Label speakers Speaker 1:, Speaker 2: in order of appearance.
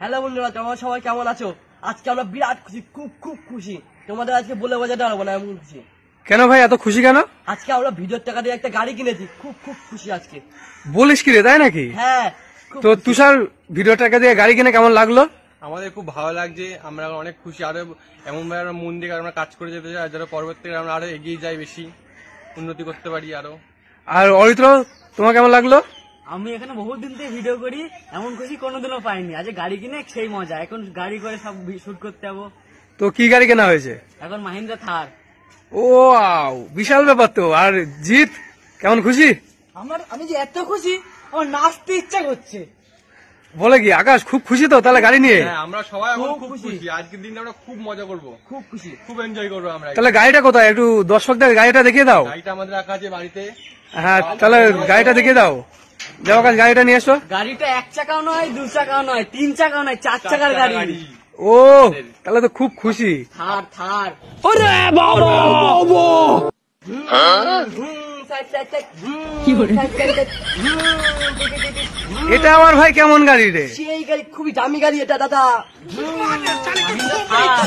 Speaker 1: Hello বন্ধুরা, তোমরা সবাই কেমন আছো? আজকে আমরা বিরাট খুশি, খুব খুব খুশি। তোমাদের আজকে বলে বোঝাতে পারবো না, এমন খুশি।
Speaker 2: কেন ভাই এত খুশি কেন?
Speaker 1: আজকে আমরা ভিডিওর টাকা দিয়ে একটা গাড়ি কিনেছি, খুব খুব খুশি আজকে।
Speaker 2: বলিস কি রে, তাই নাকি?
Speaker 1: হ্যাঁ।
Speaker 2: তো তুষার ভিডিও টাকা দিয়ে গাড়ি কিনে কেমন লাগলো?
Speaker 3: আমাদের খুব ভালো লাগছে, আমরা অনেক খুশি। আরো এমন ভাবে আমরা মন দিয়ে আমরা কাজ করে যেতে চাই, যারা পরবর্তীতে আমরা আরো এগিয়ে যাই, বেশি উন্নতি করতে পারি আরো।
Speaker 2: আর অরিত্র, তোমার কেমন লাগলো?
Speaker 4: আমি এখানে বহুত দিন থেকে ভিডিও করি, এমন খুশি কোনোদিনও পাইনি। আজ গাড়ি কিনে সেই মজা, এখন গাড়ি করে সব শুট করতে যাবো।
Speaker 2: তো কি গাড়ি কেনা হয়েছে?
Speaker 4: এখন মাহিন্দ্রা থার।
Speaker 2: ও বিশাল ব্যাপার তো। আর জিৎ কেমন খুশি?
Speaker 1: আমি যে এত খুশি, আমার নাচতে ইচ্ছা করছে।
Speaker 2: বলে কি আকাশ খুব খুশি তো তাহলে গাড়ি নিয়ে?
Speaker 3: হ্যাঁ, আমরা সবাই এখন
Speaker 1: খুব
Speaker 3: খুব
Speaker 1: খুশি।
Speaker 3: খুশি। আজকের দিনটা আমরা খুব মজা করবো,
Speaker 1: খুব খুশি।
Speaker 3: খুব এনজয় করবো আমরা।
Speaker 2: তাহলে গাড়িটা কোথায়, একটু দর্শকদের গাড়িটা দেখিয়ে দাও।
Speaker 3: গাড়িটা আমাদের রাখা আছে বাড়িতে।
Speaker 2: হ্যাঁ, তাহলে গাড়িটা দেখিয়ে দাও। যাও আকাশ, গাড়িটা নিয়ে এসো।
Speaker 4: গাড়িটা এক চাকাও নয়, দু চাকাও নয়, তিন চাকাও নয়, চার চাকার গাড়ি।
Speaker 2: ও তাহলে তো খুব খুশি।
Speaker 4: থার থার।
Speaker 2: এটা আমার ভাই কেমন গাড়ি রে?
Speaker 1: সেই গাড়ি খুবই দামি গাড়ি এটা দাদা।
Speaker 4: থার।